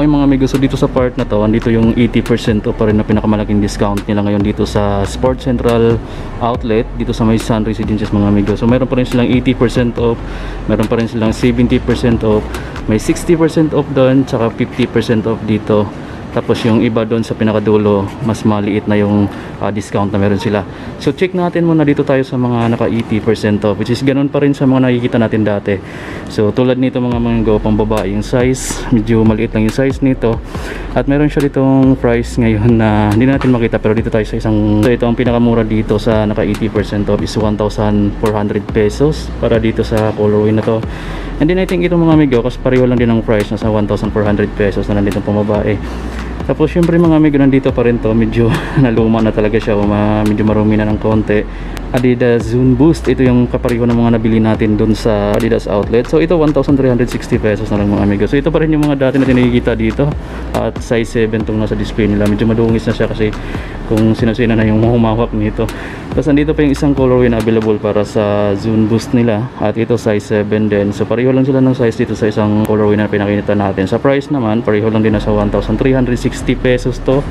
Okay mga amigo, so dito sa part na to, andito yung 80% off pa rin na pinakamalaking discount nila ngayon dito sa Sport Central Outlet, dito sa may Sun Residences mga amigo. So meron pa rin silang 80% off, meron pa rin silang 70% off, may 60% off doon, tsaka 50% off dito. Tapos yung iba doon sa pinakadulo, mas maliit na yung discount na meron sila. So check natin muna dito tayo sa mga naka 80% off, which is ganun pa rin sa mga nakikita natin dati. So tulad nito mga manggo, pang babae yung size, medyo maliit lang yung size nito. At meron siya ditong price ngayon na hindi natin makita, pero dito tayo sa isang, so ito ang pinakamura dito sa naka 80% off is 1,400 pesos para dito sa colorway na to. And then I think ito mga amigo, kasi pareho lang din ang price, nasa 1,400 pesos na lang dito pang babae. Tapos syempre mga amigo, nandito pa rin to, medyo naluma na talaga siya, medyo marumi na ng konti. Adidas Zoom Boost, ito yung kapareho ng mga nabili natin dun sa Adidas outlet. So ito 1,360 pesos na lang mga amigo. So ito pa rin yung mga dati natin nakikita dito. At size 7 tong nasa display nila, medyo madungis na siya kasi kung sino-sino na yung humawak nito. Tapos nandito pa yung isang colorway na available para sa Zoom Boost nila, at ito size 7 din. So pareho lang sila ng size dito sa isang colorway na pinakita natin. Sa price naman, pareho lang din, nasa 1,360 pesos to.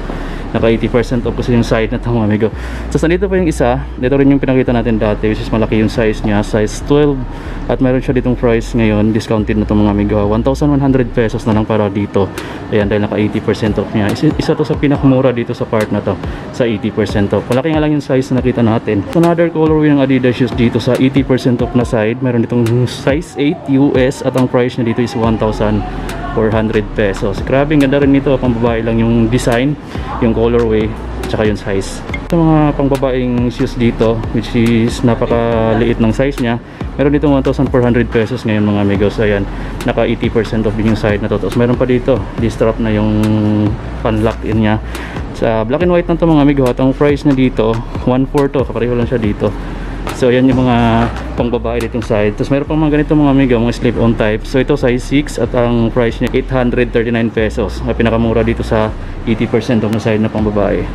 Naka 80% off kasi yung side na ito mga amigo. So nandito pa yung isa, dito rin yung pinakita natin dati, which is malaki yung size niya, size 12. At meron siya ditong price ngayon, discounted na ito mga amigo, 1,100 pesos na lang para dito. Ayan, dahil naka 80% off niya. Isa to sa pinakamura dito sa part na to, sa 80% off. Malaki nga lang yung size na nakita natin. Another colorway ng Adidas shoes dito sa 80% off na side, meron ditong size 8 US at ang price niya dito is 1,400 pesos. Grabe, ganda rin nito, pang babae lang yung design, yung colorway, tsaka yung size. Sa mga pang babaeng shoes dito, which is napakaliit ng size niya, meron dito 1,400 pesos ngayon mga amigo. So ayan, naka 80% off din yung side na to. Tapos meron pa dito, di-strap na yung pan-lock in niya. Sa black and white na to mga amigo, at ang price na dito 1,400 to, kapareho lang siya dito. So ayan yung mga pang babae ditong side. Tapos meron pang mga ganito mga amigo, mga slip-on type. So ito size 6 at ang price niya 839 pesos. Ang pinakamura dito sa 80% off na side na pang babae.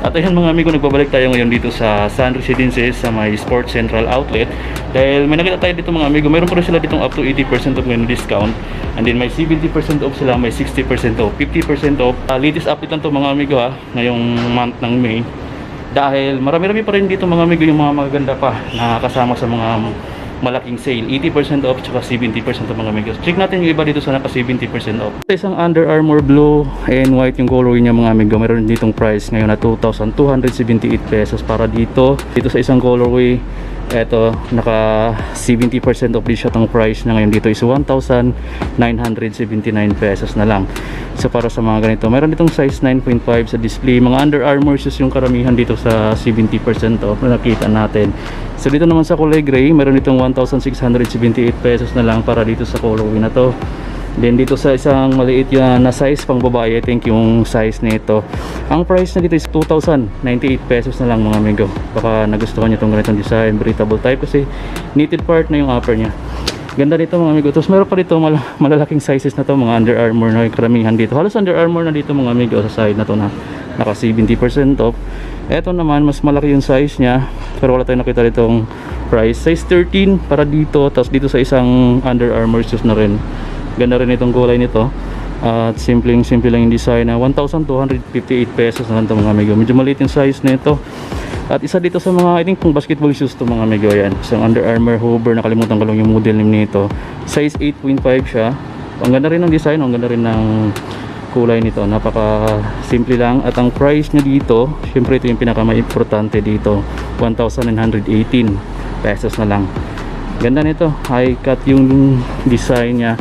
At ayan mga amigo, nagbabalik tayo ngayon dito sa Sun Residences sa may Sport Central Outlet. Dahil may nakita tayo dito mga amigo, meron pa rin sila ditong up to 80% off ngayon discount. And then may 70% off sila, may 60% off, 50% off. Latest update lang to mga amigo ngayong month ng May. Dahil marami-rami pa rin dito mga amigo yung mga magaganda pa na kasama sa mga malaking sale, 80% off tsaka 70% off mga amigo. Check natin yung iba dito sa naka 70% off. Isang Under Armour blue and white yung colorway niya mga amigo, meron ditong price ngayon na 2,278 pesos para dito sa isang colorway. Eto, naka 70% off din siya. Ang price na ngayon dito is 1,979 pesos na lang. So para sa mga ganito, meron ditong size 9.5 sa display. Mga Under Armour shoes yung karamihan dito sa 70% off na nakita natin. So dito naman sa kulay gray, meron ditong 1,678 pesos na lang para dito sa colorway na to. Then dito sa isang maliit yan na size pang babae, I think yung size nito, ang price na dito is 2,098 pesos na lang mga amigo. Baka nagustuhan nyo itong ganitong design, breathable type, kasi knitted part na yung upper nya. Ganda dito mga amigo. Tapos meron pa dito malalaking sizes na to, mga Under Armour na yung karamihan dito. Halos Under Armour na dito mga amigo sa side na to na naka 70% off. Eto naman, mas malaki yung size nya, pero wala tayong nakita ditong price. Size 13 para dito. Tapos dito sa isang Under Armour shoes na rin. Ganda rin itong kulay nito. At simple lang yung design na 1,258 pesos na lang ito mga amigo. Medyo maliit yung size nito. At isa dito sa mga, I think pang basketball shoes to mga amigo. Yan, isang Under Armour Hover, nakalimutan ko lang yung model name nito. Size 8.5 siya. Ang ganda rin ng design, ang ganda rin ng kulay nito. Napaka simple lang. At ang price niya dito, syempre ito yung pinaka-importante dito, 1,918 pesos na lang. Ganda nito, high cut yung design niya.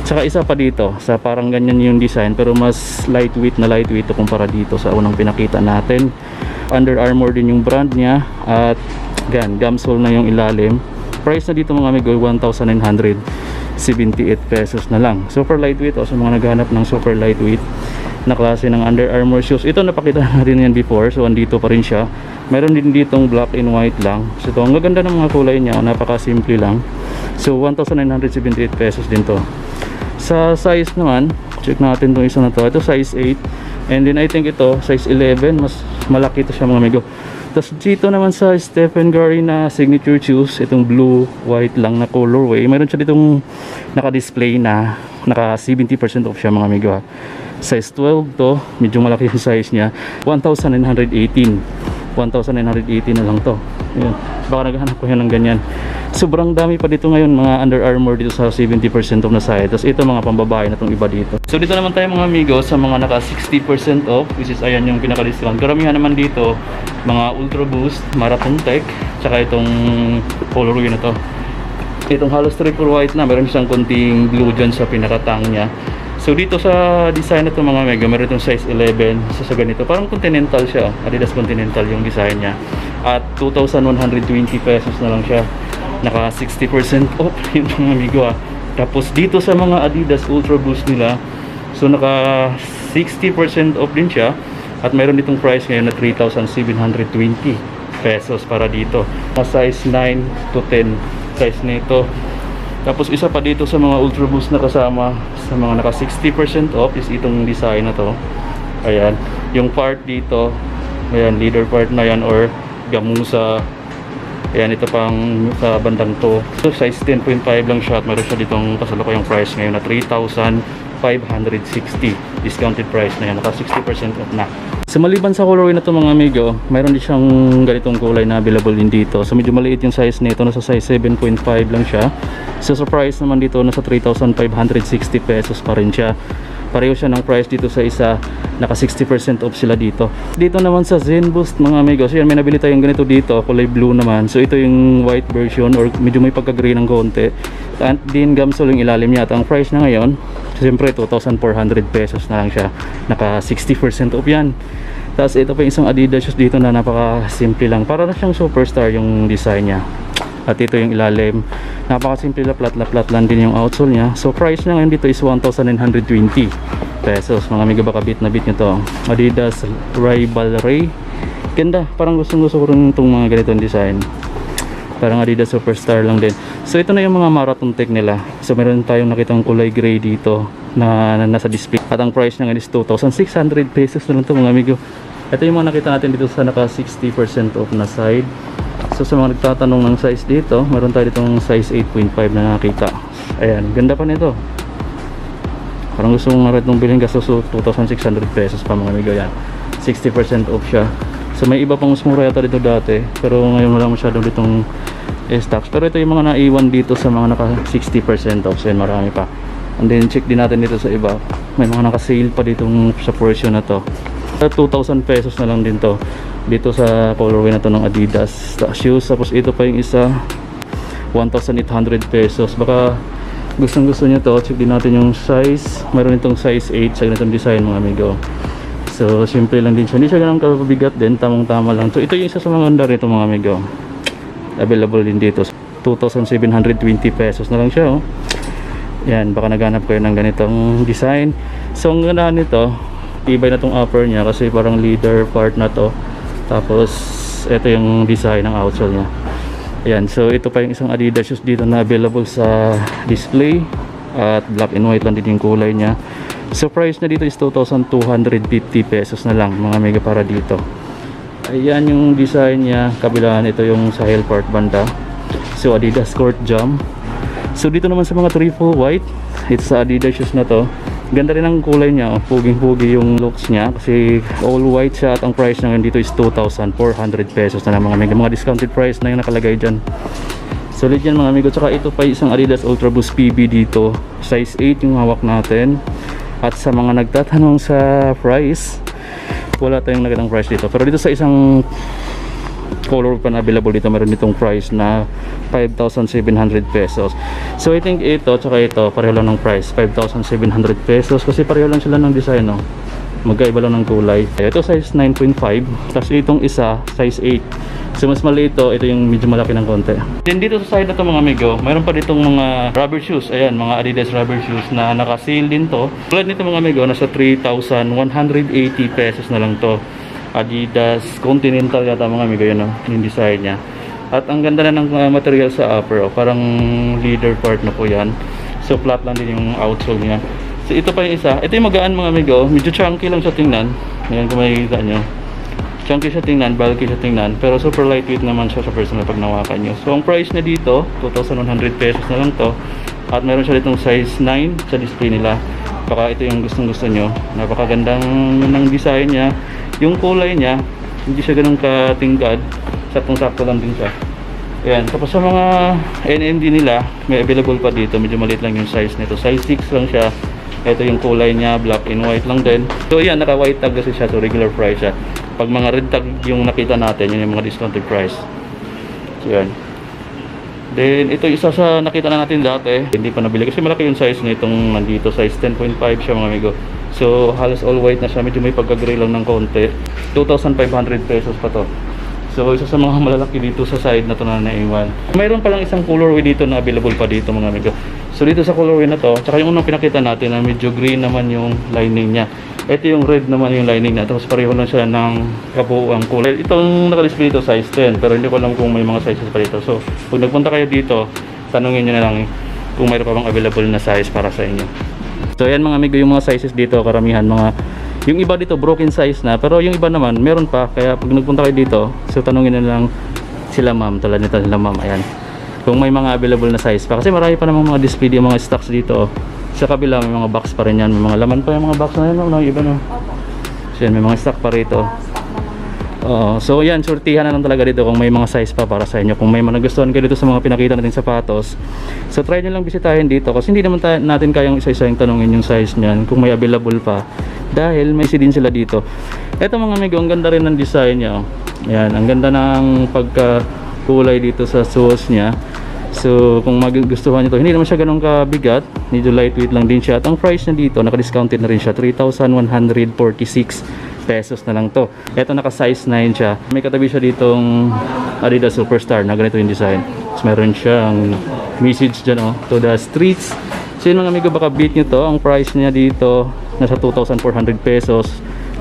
Saka isa pa dito, sa parang ganyan yung design pero mas lightweight ito kumpara dito sa unang pinakita natin. Under Armour din yung brand niya at gumsole na yung ilalim. Price na dito mga amigo 1,978 pesos na lang. Super lightweight, o sa mga naghahanap ng super lightweight na klase ng Under Armour shoes. Ito napakita natin yan before, so andito pa rin siya. Meron din ditong black and white lang. So ito, ang gaganda ng mga kulay niya, napaka simple lang. So 1,978 pesos din to. Sa size naman, check natin itong isa na to. Ito size 8, and then I think ito size 11, mas malaki ito siya mga amigo. Tapos dito naman sa Stephen Curry na signature shoes, itong blue, white lang na colorway, mayroon siya ditong naka-display na naka 70% off siya mga amigo. Size 12 to, medyo malaki yung size niya. 1,918 na lang to. Ayan. Baka naghahanap ko yan ng ganyan. Sobrang dami pa dito ngayon mga Under Armour dito sa 70% off na side. Tapos ito mga pambabae na itong iba dito. So dito naman tayo mga amigo sa mga naka 60% off, which is ayan yung pinaka-discount. Karamihan naman dito mga Ultra Boost, Marathon Tech, tsaka itong colorway na to. Itong halos triple white na, meron siyang konting blue dyan sa pinakatang niya. So dito sa design na to mga mega, meron itong size 11 sa ganito. Parang Continental siya, Adidas Continental yung design niya. At 2,120 pesos na lang siya. Naka 60% off yung mga amigo Tapos dito sa mga Adidas Ultra Boost nila, so naka 60% off din siya. At mayroon ditong price ngayon na 3,720 pesos para dito. Size 9 to 10 size nito. Tapos isa pa dito sa mga Ultra Boost na kasama sa mga naka 60% off is itong design na to. Ayan, yung part dito, ayan, leader part na yan or gamusa. Ayan, ito pang sa bandang to. So size 10.5 lang siya at meron siya ditong kasalukuyang price ngayon na 3,560. Discounted price na yan, naka 60% off na. So maliban sa colorway na to mga amigo, mayroon din siyang ganitong kulay na available din dito. So medyo maliit yung size nito, nasa size 7.5 lang siya. So sa price naman dito, nasa 3,560 pesos pa rin siya. Pareho siya ng price dito sa isa, naka 60% off sila dito. Dito naman sa Zen Boost mga amigos, yan, may nabili tayong ganito dito, kulay blue naman. So ito yung white version or medyo may pagka-green ng konti. At din gamsol yung ilalim niya. At ang price na ngayon, siyempre 2,400 pesos na lang siya. Naka 60% off yan. Tapos ito pa yung isang Adidas shoes dito na napaka simple lang. Para na siyang superstar yung design niya. At ito yung ilalim, napakasimple na flat lang din yung outsole nya. So price na ngayon dito is 1,920 pesos. Mga amigo, baka bit na bit nyo to. Adidas Rival Ray, ganda, parang gusto ko rin itong mga ganitong design. Parang Adidas Superstar lang din. So ito na yung mga Marathon Tech nila. So meron tayong nakitang kulay gray dito na nasa display. At ang price na ngayon is 2,600 pesos na lang to mga amigo. Ito yung mga nakita natin dito sa naka 60% off na side. So sa mga nagtatanong ng size dito, meron tayo ditong size 8.5 na nakita. Ayan, ganda pa nito. Parang gusto mong narat nung bilhin kasi, so 2,600 pesos pa mga amigo yan. 60% off siya. So may iba pang mas mura yata dito dati, pero ngayon wala masyadong ditong stocks. Pero ito yung mga naiwan dito sa mga naka 60% off. So yan, marami pa. And then check din natin dito sa iba. May mga naka-sale pa ditong sa portion na to. 2,000 pesos na lang din to dito sa colorway na to ng Adidas shoes. Tapos ito pa yung isa, 1,800 pesos. Baka gustong gusto nyo to, check din natin yung size. Mayroon itong size 8 sa ganitong design mga amigo. So simple lang din siya, hindi siya ganun kabigat din, tamang tama lang. So ito yung isa sa mga under nito mga amigo, available din dito, 2,720 pesos na lang siya oh. Yan, baka naghanap kayo ng ganitong design. So ang ganda nito, tibay na tong upper niya kasi parang leader part na to. Tapos ito yung design ng outsole niya. Ayan, so ito pa yung isang Adidas shoes dito na available sa display. At black and white lang din yung kulay niya. So price na dito is 2,250 pesos na lang mga mega para dito. Ayan yung design niya. Kabilaan ito yung sa heel part banda. So Adidas Court Jump. So dito naman sa mga triple white, it's sa Adidas shoes na to. Ganda rin ang kulay niya, oh. Puging-pugi yung looks niya kasi all white siya. At ang price na dito is 2,400 pesos na lang mga amigo. Mga discounted price na yung nakalagay dyan. Solid yan mga amigo. Tsaka ito pa isang Adidas Ultra Boost PB dito, size 8 yung hawak natin. At sa mga nagtatanong sa price, wala tayong nakitang price dito. Pero dito sa isang color pa na available dito, meron ditong price na 5,700 pesos. So I think ito tsaka ito pareho lang ng price, 5,700 pesos kasi pareho lang sila ng design, no? Magkaiba lang ng kulay. Ito size 9.5, tapos itong isa size 8. So mas maliit ito yung medyo malaki ng konti. Then dito sa side na to mga amigo, mayroon pa ditong mga rubber shoes. Ayan, mga Adidas rubber shoes na naka-sale din to. Tulad nito mga amigo, nasa 3,180 pesos na lang to. Adidas Continental yata mga amigo, yun oh, yung design niya. At ang ganda na ng material sa upper, oh. Parang leader part na po yan. So flat lang din yung outsole niya. So ito pa yung isa, ito yung magaan mga amigo, medyo chunky lang sa tingnan. Ayan kung makikita nyo, Chunky siya tingnan, bulky siya tingnan, pero super lightweight naman siya sa personal pag nawakan nyo. So ang price na dito, 2,100 pesos na lang to. At meron siya ditong size 9 sa display nila. Baka ito yung gustong gusto nyo. Napakagandang ng design niya. Yung kulay niya, hindi siya ganun katingkad. Saktong-sakto lang din siya. Ayan. Tapos sa mga NMD nila, may available pa dito. Medyo maliit lang yung size nito. Size 6 lang siya. Ito yung kulay niya, black and white lang din. So ayan, naka-white tag kasi siya. So regular price siya. Pag mga red tag yung nakita natin, yun yung mga discounted price. So ayan. Then ito isa sa nakita na natin dati, hindi pa nabili kasi malaki yung size nitong nandito, size 10.5 siya mga amigo. So halos all white na siya, medyo may pagka-gray lang ng konti. 2,500 pesos pa to. So isa sa mga malalaki dito sa side na to na naiwan. Mayroon pa lang isang colorway dito na available pa dito mga amigo. So dito sa colorway na to, tsaka yung unang pinakita natin na medyo green naman yung lining niya. Ito yung red naman yung lining niya. Tapos pareho lang siya ng kabuuang kulay. Itong naka-display dito size 10, pero hindi ko alam kung may mga sizes pa dito. So pag nagpunta kayo dito, tanungin nyo na lang kung mayroon pa bang available na size para sa inyo. So ayan mga amigo, yung mga sizes dito karamihan mga, yung iba dito broken size na, pero yung iba naman meron pa. Kaya pag nagpunta kayo dito, so tanungin na lang sila ma'am, tulad nito sila ma'am, ayan, kung may mga available na size pa. Kasi marami pa namang mga display, yung mga stocks dito. Sa kabila may mga box pa rin yan, may mga laman pa yung mga box na yan, no? Iba no? So yan, may mga stock pa rito. So yan, surtihan na lang talaga dito kung may mga size pa para sa inyo. Kung may mga nagustuhan kayo dito sa mga pinakita natin sapatos, so try nyo lang bisitahin dito. Kasi hindi naman natin kayang isa-isa yung tanongin yung size nyan kung may available pa, dahil may din sila dito. Eto mga amigo, ang ganda rin ng design nya. Yan, ang ganda ng pagkakulay dito sa soles nya. So kung magugustuhan nyo to, hindi naman siya ganun kabigat, medyo lightweight lang din siya. At ang price na dito, naka-discounted na rin siya, 3,146 pesos na lang to. Ito naka size 9 siya. May katabi siya ditong Adidas Superstar na ganito yung design. So meron siyang message dyan, oh, to the streets. So yun mga amigo, baka beat nyo to. Ang price niya dito nasa 2,400 pesos,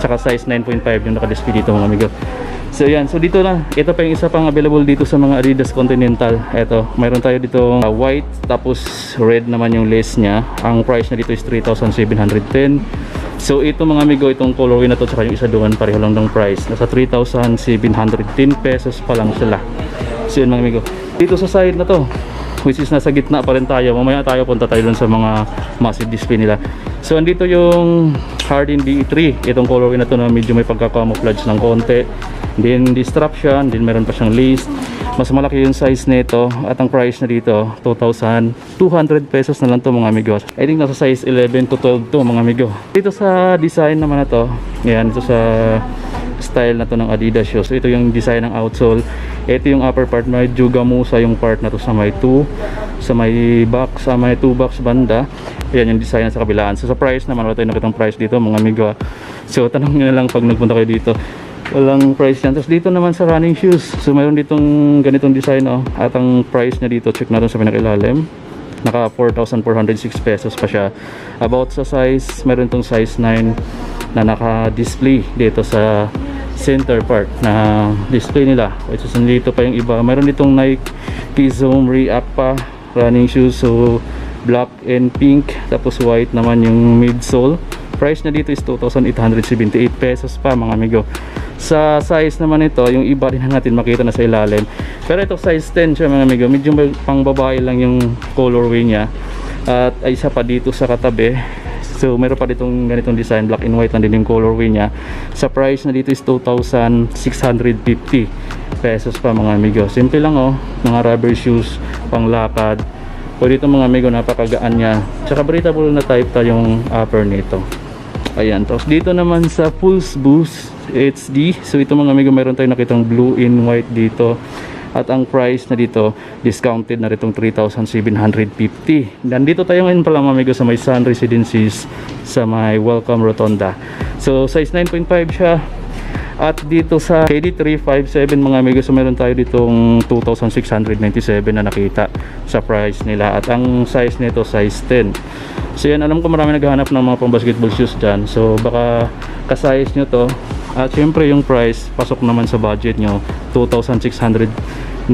tsaka size 9.5 yung naka-display dito mga amigo. So yan, so dito na, ito pa yung isa pang available dito sa mga Adidas Continental. Ito, mayroon tayo dito white, tapos red naman yung lace nya. Ang price na dito is 3,710. So ito mga amigo, itong colorway na to, tsaka yung isa doon, pareho lang ng price. Nasa 3,710 pesos pa lang sila. So yun mga amigo, dito sa side na to, which is nasa gitna pa rin tayo. Mamaya tayo punta tayo dun sa mga massive display nila. So andito yung Harden DE3, itong colorway na to na medyo may pagka-camouflage ng konti. Then disruption, then meron pa siyang lace. Mas malaki yung size nito at ang price na dito 2,200 pesos na lang to mga amigo. I think nasa size 11 to 12 to mga amigo. Dito sa design naman na to, yan, ito sa style na to ng Adidas shoes. So ito yung design ng outsole. Ito yung upper part, may jugamusa yung part na to sa may 2, sa may box, sa may 2 box banda. Yan yung design sa kabilaan. So sa price naman, wala tayong nakitang price dito mga amigo. So tanong nyo na lang pag nagpunta kayo dito, walang price yan. Tapos dito naman sa running shoes, so mayroon ditong ganitong design, oh. At ang price niya dito, check natin sa pinakilalim, naka 4,406 pesos pa siya. About sa size, mayroon itong size 9 na naka-display dito sa center part na display nila, which is nandito pa yung iba. Mayroon ditong Nike Zoom React pa running shoes, so black and pink, tapos white naman yung midsole. Price na dito is 2,878 pesos pa mga amigo. Sa size naman ito, yung iba din natin makita na sa ilalim. Pero ito size 10 siya mga amigo, medyo pang babae lang yung colorway niya. At ay isa pa dito sa katabi. So meron pa ditong ganitong design, black and white lang din yung colorway niya. Sa price na dito is 2,650 pesos pa mga amigo. Simple lang, oh, mga rubber shoes, pang lakad. Pwede itong mga amigo, napakagaan niya. Tsaka breathable na type ta yung upper nito. Ayan, tapos dito naman sa Pulse Boost HD, so ito mga amigo, meron tayong nakitang blue in white dito. At ang price na dito, discounted na ritong 3,750. Nandito tayo ngayon pala mga amigo sa may Sun Residences sa may Welcome Rotonda. So size 9.5 siya. At dito sa KD357 mga amigo, so meron tayo ditong 2,697 na nakita sa price nila. At ang size nito, size 10. So yan, alam ko marami naghahanap ng mga pang basketball shoes dyan. So baka ka-size nyo to. At syempre yung price, pasok naman sa budget nyo, 2,697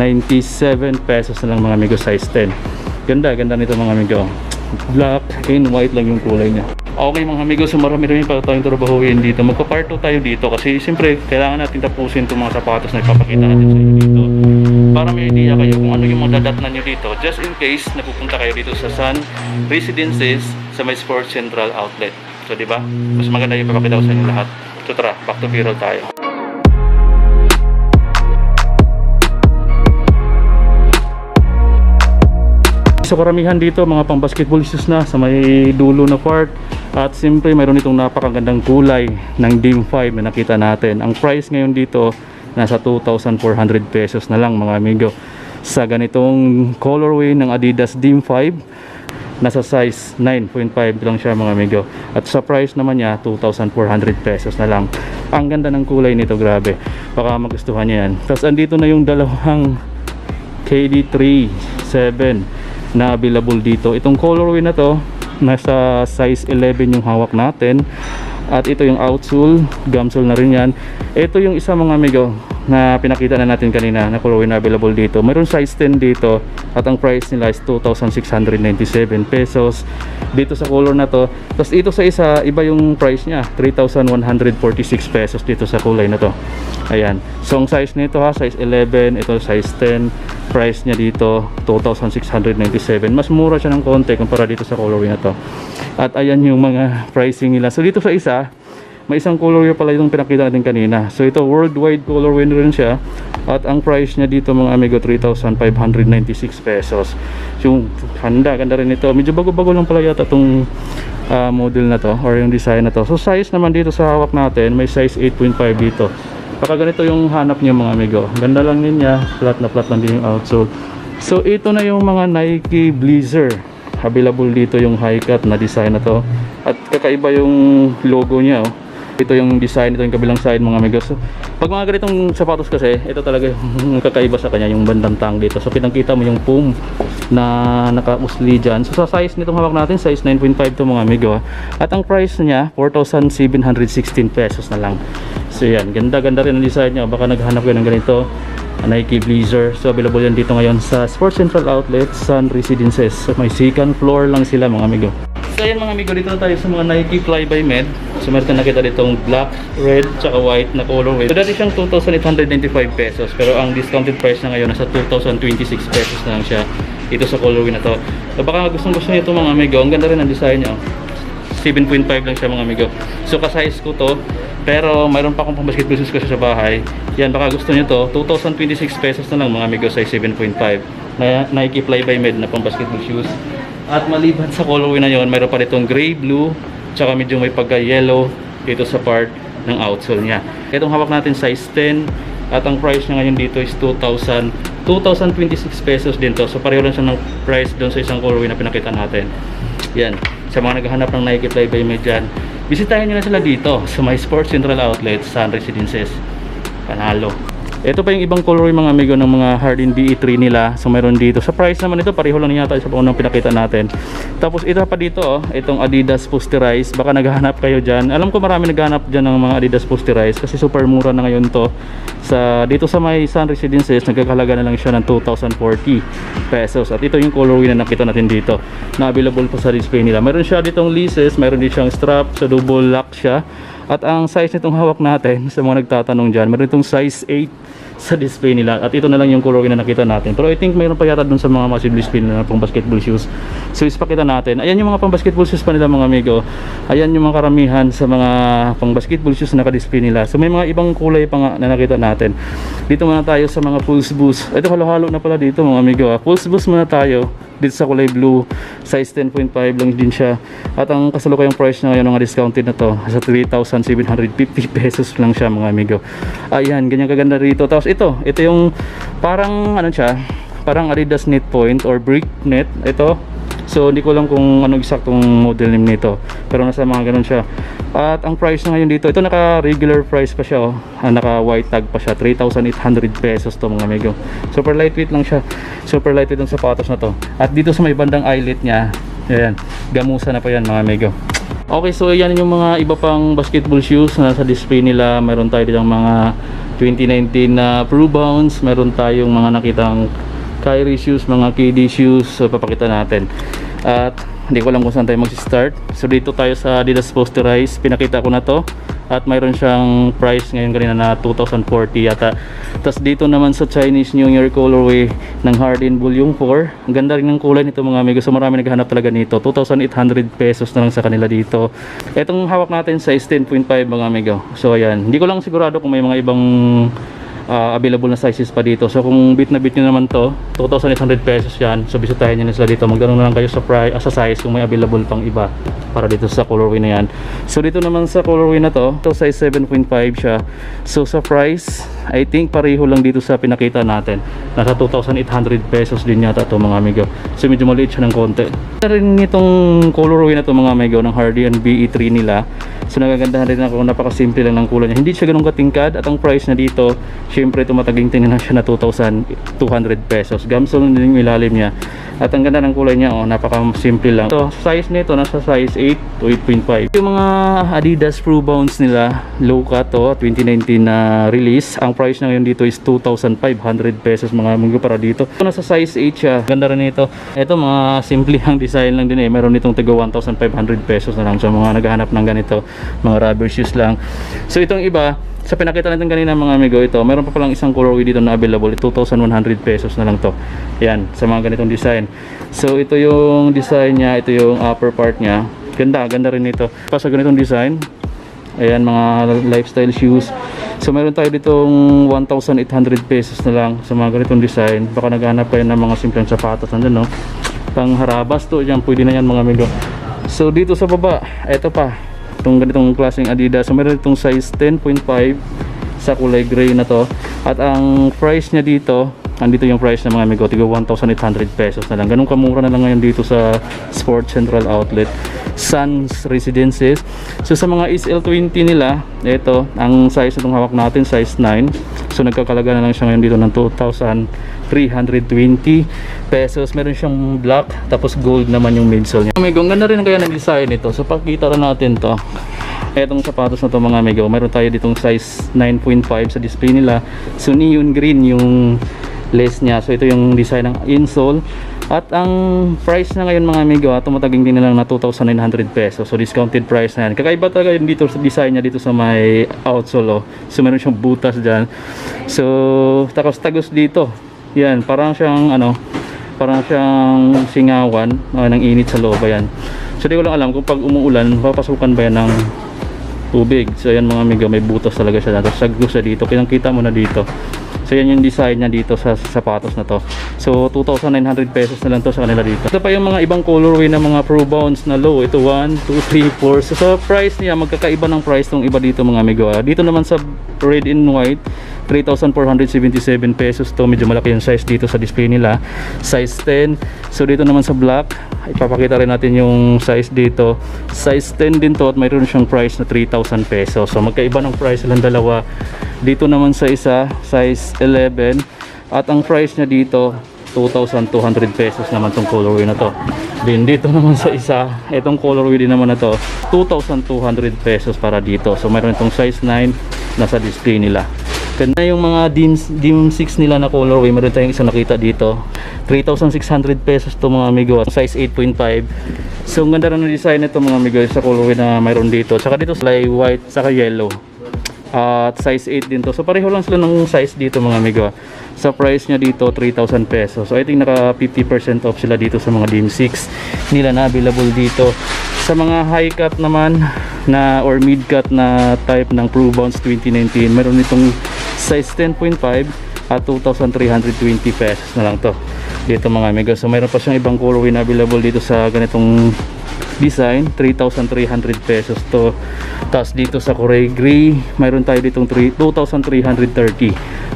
pesos na lang mga amigo, size 10. Ganda, ganda nito mga amigo. Black and white lang yung kulay niya. Okay mga amigo, so marami-rami pa tayong trabahuin dito. Magpa-part 2 tayo dito kasi siyempre kailangan natin tapusin itong mga sapatos na ipapakita natin sa inyo dito. Para may idea kayo kung ano yung madadatnan nyo dito. Just in case napupunta kayo dito sa Sun Residences sa may Sports Central Outlet. So diba? Mas maganda yung ipapakita ko sa inyo lahat. So tara, back to viral tayo. So karamihan dito mga pang basketball shoes na sa may dulo na part. At siyempre mayroon itong napakagandang kulay ng Dim 5 na nakita natin. Ang price ngayon dito nasa 2,400 pesos na lang mga amigo. Sa ganitong colorway ng Adidas Dim 5, nasa size 9.5 lang siya mga amigo. At sa price naman niya 2,400 pesos na lang. Ang ganda ng kulay nito, grabe. Baka magustuhan niya yan. Tapos andito na yung dalawang KD3 7 na available dito. Itong colorway na to nasa size 11 yung hawak natin. At ito yung outsole, gumsole na rin yan. Ito yung isa mga amigo na pinakita na natin kanina na colorway na available dito. Mayroon size 10 dito at ang price nila is 2,697 pesos dito sa color na to. Tapos ito sa isa, iba yung price niya, 3,146 pesos dito sa kulay na to. Ayan. So ang size nito ha, size 11, ito size 10. Price niya dito 2,697. Mas mura siya ng konti kumpara dito sa colorway na to. At ayan yung mga pricing nila. So dito sa isa, may isang colorway pala itong pinakita natin kanina. So ito worldwide colorway rin siya. At ang price niya dito mga amigo 3,596 pesos. Yung ganda rin ito. Medyo bago-bago lang pala yata itong model na to or yung design na to. So size naman dito sa hawak natin, may size 8.5 dito. Baka ganito yung hanap niyo mga amigo. Ganda lang din niya, flat na flat lang din yung outsole. So ito na yung mga Nike Blazer. Available dito yung high cut na design na to. At kakaiba yung logo niya oh. Ito yung design, ito yung kabilang side mga amigo. So, pag mga ganitong sapatos kasi, ito talaga yung kakaiba sa kanya, yung bandang tang dito. So kitang-kita mo yung foam na naka-usli dyan. So sa size nitong hawak natin, size 9.5 to mga amigo. At ang price niya, 4,716 pesos na lang. So yan, ganda-ganda rin ang design niya. Baka naghanap kayo ng ganito, Nike Blazer. So available yan dito ngayon sa Sports Central Outlet, Sun Residences. So may second floor lang sila mga amigo. So yan mga amigo, dito na tayo sa mga Nike Fly by Med. So meron nakita ditong black, red, tsaka white na colorway. So dati siyang 2,895 pesos. Pero ang discounted price na ngayon nasa 2,026 pesos na lang siya dito sa colorway na to. So baka gustong gusto niyo ito mga amigo. Ang ganda rin ang design niya. 7.5 lang siya mga amigo. So ka-size ko to. Pero mayroon pa akong pang basketball shoes kasi sa bahay. Yan, baka gusto niyo to. 2,026 pesos na lang mga amigo, size 7.5 na Nike Fly by Med na pang basketball shoes. At maliban sa colorway na yon, mayroon pa ditong gray, blue, tsaka medyo may pagka-yellow dito sa part ng outsole niya. Itong hawak natin size 10 at ang price niya ngayon dito is 2,026 pesos din to. So pareho lang siya ng price doon sa isang colorway na pinakita natin. Yan, sa mga naghahanap ng Nike Fly by Med dyan, bisitahin nyo na sila dito sa my Sports Central Outlet, Sun Residences. Panalo. Ito pa yung ibang colorway mga amigo ng mga Harden BE3 nila. So mayroon dito. Sa price naman ito, pareho lang yata sa unang pinakita natin. Tapos ito pa dito, oh, itong Adidas Posterize. Baka naghahanap kayo dyan. Alam ko marami naghahanap dyan ng mga Adidas Posterize kasi super mura na ngayon to. Dito sa may Sun Residences, nagkakalaga na lang siya ng 2,040 pesos. At ito yung colorway na nakita natin dito na available pa sa display nila. Mayroon siya ditong laces, mayroon din siyang strap, so double lock siya. At ang size nitong hawak natin, sa mga nagtatanong dyan, mayroon itong size 8 sa display nila. At ito na lang yung colorway na nakita natin. Pero I think mayroon pa yata dun sa mga massive display na pang basketball shoes. So ispakita natin. Ayan yung mga pang basketball shoes pa nila mga amigo. Ayan yung mga karamihan sa mga pang basketball shoes na naka-display nila. So may mga ibang kulay pa nga na nakita natin. Dito muna tayo sa mga Pulse Boost. Ito halo-halo na pala dito mga amigo. Pulse Boost muna tayo. Dito sa kulay blue, size 10.5 lang din siya. At ang kasalukuyang price na ngayon mga discounted na to, sa 3,750 pesos lang siya mga amigo. Ayan, ganyan kaganda rito. Tapos ito yung parang ano siya, parang Adidas Knit Point or Brick Net. Ito, so hindi ko alam kung ano eksaktong model name nito, pero nasa mga ganun siya. At ang price na ngayon dito, ito naka regular price pa siya, oh. Naka white tag pa siya, 3,800 pesos to mga amigo. Super lightweight lang siya, super lightweight ang sapatos na to. At dito sa may bandang eyelet niya, ayan, gamusa na pa yan mga amigo. Okay, so yan yung mga iba pang basketball shoes na sa display nila. Meron tayo ditong mga 2019 na Pro Bounce, meron tayong mga nakitang Kyrie shoes, mga KD shoes, so papakita natin. At Hindi ko alam kung saan tayo mag-start. So dito tayo sa Adidas Posterize. Pinakita ko na to. At mayroon siyang price ngayon kanina na 2,040 yata. Tapos dito naman sa Chinese New Year colorway ng Hardin Volume 4. Ang ganda rin ng kulay nito mga amigo. So marami naghahanap talaga nito. 2,800 pesos na lang sa kanila dito. Etong hawak natin size 10.5 mga amigo. So ayan. Hindi ko lang sigurado kung may mga ibang available na sizes pa dito. So kung bit na bit nyo naman to, 2,800 pesos yan. So bisitahin nyo na sila dito. Magtanong na lang kayo sa price, sa size kung may available pang iba para dito sa colorway na yan. So dito naman sa colorway na to, ito size 7.5 siya. So sa price, I think pareho lang dito sa pinakita natin. Nasa 2,800 pesos din yata to mga amigo. So medyo maliit siya ng konti. Rin itong colorway na to mga amigo ng Hardy and BE3 nila. So nagagandahan rin ako, napakasimple lang ng kulay niya. Hindi siya ganun katingkad at ang price na dito, syempre tumataging-tingin na siya na 2,200 pesos. Gamsol din yung ilalim niya. At ang ganda ng kulay niya, oh, napaka-simple lang. So size nito nasa size 8 to 8.5. Yung mga Adidas Pro Bounce nila, low cut to, 2019 na release. Ang price na ngayon dito is 2,500 pesos mga amigo para dito. So, nasa size 8 siya. Ganda rin ito. Ito mga simple ang design lang din eh. Meron nitong tigo 1,500 pesos na lang sa mga naghahanap ng ganito. Mga rubber shoes lang. So itong iba, sa pinakita natin kanina mga amigo, ito meron pa palang isang colorway dito na available, 2,100 pesos na lang to. Yan, sa mga ganitong design. So ito yung design niya, ito yung upper part niya. Ganda, ganda rin ito. Pa sa ganitong design, ayan, mga lifestyle shoes. So meron tayo ditong 1,800 pesos na lang sa mga ganitong design. Baka naghanap kayo ng mga simpleng sapatos nandun, no? Pang harabas to, yan, pwede na yan mga amigo. So dito sa baba, ito pa itong ganitong klaseng Adidas. So meron itong size 10.5 sa kulay gray na to. At ang price niya dito, andito yung price ng mga amigo, tigo 1,800 pesos na lang. Ganun kamura na lang ngayon dito sa Sports Central Outlet, Suns Residences. So sa mga SL20 nila, ito ang size itong hawak natin, size 9. So nagkakalaga na lang siya ngayon dito ng 2,320 pesos. Meron siyang black, tapos gold naman yung midsole niya. Amigo, ang ganda rin kaya ng design nito. So pakita rin natin to. Etong sapatos na to mga amigo, meron tayo ditong size 9.5 sa display nila. So neon green yung lace niya. So ito yung design ng insole. At ang price na ngayon mga amigo, tumataging din na lang na 2,900 pesos. So discounted price na yan. Kakaiba talaga yung dito sa design niya dito sa may outsole. So meron siyang butas dyan. So tagos-tagos dito. Yan, parang siyang ano, parang siyang singawan ng init sa loob. Yan. So di ko lang alam kung pag umuulan, papasukan ba yan ng tubig. So yan mga amigo, may butas talaga siya. Tapos sagdo siya dito. Kitang-kita mo na dito. So yan yung design niya dito sa sapatos na to. So 2,900 pesos na lang to sa kanila dito. Ito pa yung mga ibang colorway na mga Pro Bounce na low. Ito 1, 2, 3, 4. So sa price niya, magkakaiba ng price tong iba dito mga amigo. Dito naman sa red and white, 3,477 pesos to. Medyo malaki yung size dito sa display nila, size 10. So dito naman sa black, ipapakita rin natin yung size dito, size 10 din to, at mayroon siyang price na 3,000 pesos. So magkaiba ng price silang dalawa. Dito naman sa isa, size 11, at ang price niya dito 2,200 pesos naman tong colorway na to. Din dito naman sa isa, itong colorway din naman na to, 2,200 pesos para dito. So mayroon itong size 9 nasa display nila. Ganda yung mga dim 6 nila na colorway. Meron tayong isang nakita dito, 3,600 pesos to mga amigo, size 8.5. So ang ganda rin ng design nito mga amigo sa colorway na mayroon dito. Tsaka dito sa white, saka yellow. At size 8 din to. So pareho lang sila ng size dito mga amigo. Sa price niya dito 3,000 pesos. So I think naka 50% off sila dito sa mga dim 6 nila na available dito. Sa mga high cut naman na or mid cut na type ng Pro Bounce 2019, meron itong size 10.5 at 2,320 pesos na lang to dito mga amigo. So meron pa siyang ibang colorway na available dito sa ganitong design, 3,300 pesos to. Tapos dito sa Corey Gray, mayroon tayo ditong 2,330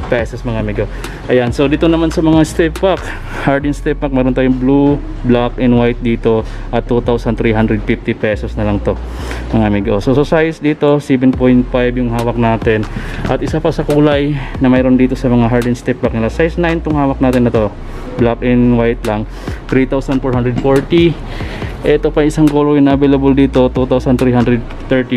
pesos mga amigo. Ayan, so dito naman sa mga step pack, Hardin step pack, mayroon tayong blue, black and white dito at 2,350 pesos na lang to mga amigo. So size dito 7.5 yung hawak natin. At isa pa sa kulay na mayroon dito sa mga Hardin step pack nila, size 9 tong hawak natin na to, black and white lang, 3,440. Ito pa isang colorway na available dito, 2,330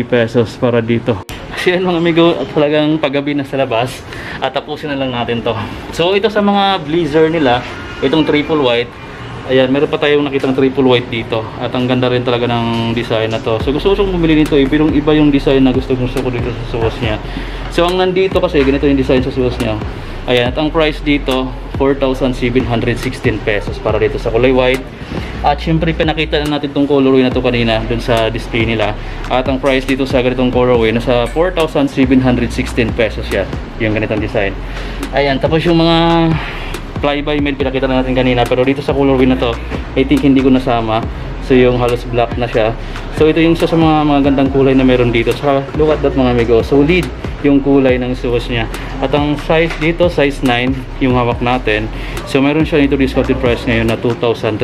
pesos para dito. Kasi yan mga amigo, talagang paggabi na sa labas at tapusin na lang natin to. So ito sa mga blazer nila, itong triple white, Ayan, meron pa tayong nakitang triple white dito. At ang ganda rin talaga ng design na to. So gusto ko bumili nito, iba yung design na gusto ko dito sa suwas niya. So ang nandito kasi, ganito yung design sa suwas niya. Ayan, at ang price dito, 4,716 pesos para dito sa kulay white. At syempre pinakita na natin itong colorway na to kanina dun sa display nila. At ang price dito sa ganitong colorway nasa 4,716 pesos yan. Yung ganitong design. Ayan, tapos yung mga fly-by mail pinakita na natin kanina, pero dito sa colorway na to, I think hindi ko nasama. So yung halos black na siya. So ito yung isa sa mga gandang kulay na meron dito. Saka look at that mga amigo, solid yung kulay ng suwas niya. At ang size dito, size 9 yung hawak natin. So meron siya nito discounted price ngayon na 2,316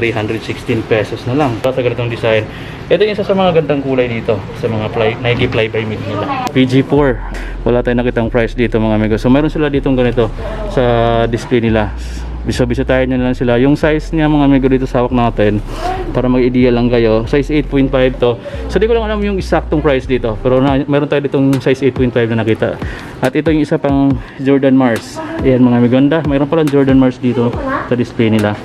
pesos na lang. Sa ganitong design. Ito yung isa sa mga gandang kulay dito sa mga Nike fly-by mid nila. PG4, wala tayong nakitang price dito mga amigo. So meron sila ditong ganito sa display nila. Bisitahin nyo na lang sila. Yung size niya mga amigo dito sa hawak natin, para mag-idea lang kayo, size 8.5 to. So di ko lang alam yung eksaktong price dito, pero meron tayo ditong size 8.5 na nakita. At ito yung isa pang Jordan Mars. Ayan mga amigo, ganda. Mayroon palang Jordan Mars dito sa display nila.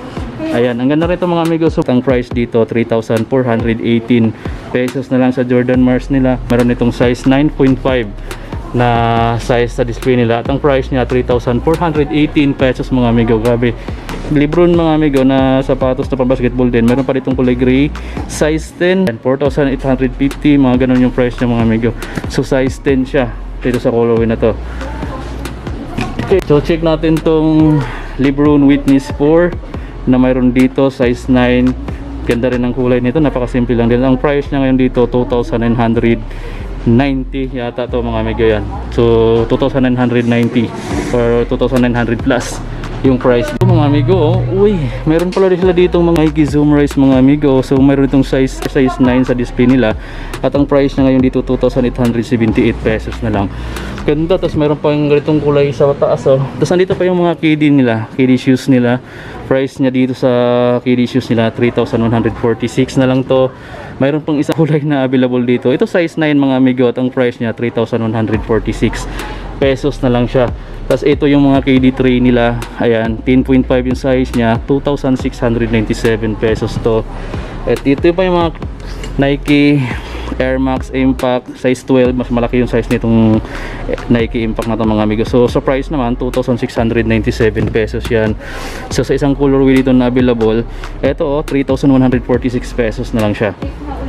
Ayan, ang ganda rito mga amigo. So ang price dito 3,418 pesos na lang sa Jordan Mars nila. Meron itong size 9.5 na size sa display nila. At ang price niya 3,418 pesos mga amigo. Grabe. Lebron mga amigo na sapatos na pang-basketball din. Meron pa ditong kulay gray, size 10, 4,850, mga ganun yung price niya mga amigo. So size 10 siya dito sa colorway na to. Okay, so check natin tong Lebron Witness 4 na mayroon dito, size 9. Ganda rin ang kulay nito, napakasimple lang din. Ang price niya ngayon dito 2,990 yata to mga amigo yan. So 2,990 or 2,900 plus yung price dito mga amigo. Uy, meron pala rin sila dito mga Nike Zoom Rise mga amigo. So meron itong size 9 sa display nila. At ang price na ngayon dito 2,878 pesos na lang. Ganda. Tapos meron pa yung ganitong kulay sa taas. Tapos nandito pa yung mga KD nila, KD shoes nila. Price niya dito sa KD shoes nila 3,146 na lang to. Mayroon pang isang kulay na available dito. Ito size 9 mga amigo. At ang price niya 3,146 pesos na lang siya. Tapos ito yung mga KD3 nila. Ayan, 10.5 yung size niya, 2,697 pesos to. At ito pa yung mga Nike Air Max Impact size 12. Mas malaki yung size nitong Nike Impact na to mga amigo. So sa price naman 2,697 pesos yan. So sa isang colorway dito na available, ito 3,146 pesos na lang siya.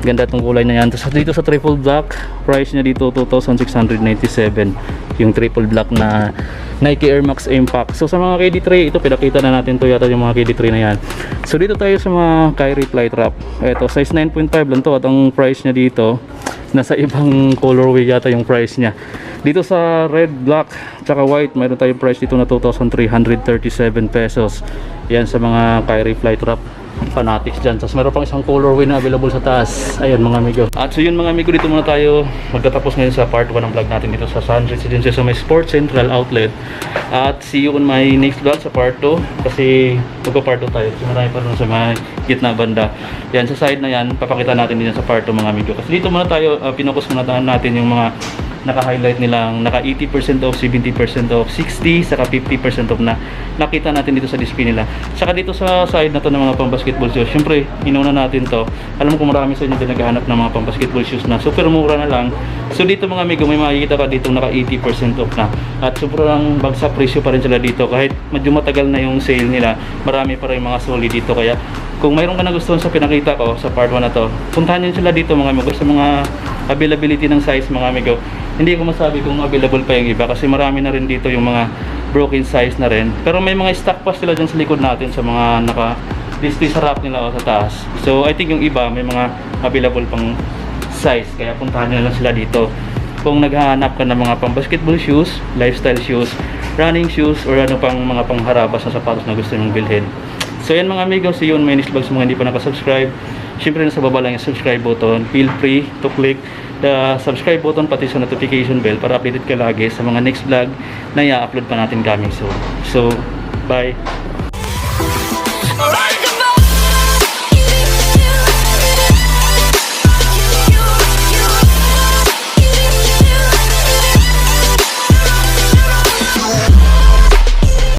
Ganda itong kulay na yan. Tapos dito sa triple black, price niya dito 2,697 yung triple black na Nike Air Max Impact. So sa mga KD3, ito pinakita na natin to yata yung mga KD3 na yan. So dito tayo sa mga Kyrie Flytrap. Ito size 9.5 lang to. At ang price niya dito nasa ibang colorway yata yung price niya. Dito sa red, black, tsaka white, mayroon tayong price dito na 2,337 pesos. Yan sa mga Kyrie Flytrap fanatics dyan. Tapos meron pang isang colorway na available sa taas. Ayan mga amigo. At so yun mga amigo, dito muna tayo magtatapos ngayon sa part 1 ng vlog natin dito sa Sun Residences sa may Sports Central Outlet. At see you on my next vlog sa part 2 kasi magpa-part 2 tayo. So marami pa rin sa mga gitna banda. Yan sa side na yan, papakita natin din sa part 2 mga amigo. Kasi dito muna tayo, pinocus muna natin yung mga naka-highlight nilang naka 80% off, 70% off, 60, saka 50% off na nakita natin dito sa display nila. Saka dito sa side na to ng mga pang-basketball shoes, syempre inuna natin to. Alam ko marami sa inyo din naghahanap ng mga pang-basketball shoes na super mura na lang. So dito mga amigo, may makikita ka dito naka 80% off na. At sobrang bagsak presyo pa rin sila dito. Kahit medyo matagal na yung sale nila, marami pa rin mga solid dito. Kaya kung mayroon ka na gusto sa pinakita ko sa part 1 na to, puntahan nyo sila dito mga amigo sa mga availability ng size mga amigo. Hindi ko masabi kung available pa yung iba kasi marami na rin dito yung mga broken size na rin. Pero may mga stock pa sila dyan sa likod natin sa mga naka-display sa rack nila o sa taas. So I think yung iba may mga available pang size. Kaya puntahan nyo lang sila dito. Kung naghahanap ka ng mga pang basketball shoes, lifestyle shoes, running shoes, or ano pang mga pangharabas na sapatos na gusto nyong bilhin. So yan mga amigo, see you on my next vlog sa mga hindi pa nakasubscribe. Siyempre nasa baba lang yung subscribe button. Feel free to click the subscribe button pati sa notification bell para updated ka lagi sa mga next vlog na i-upload pa natin coming soon. So, bye!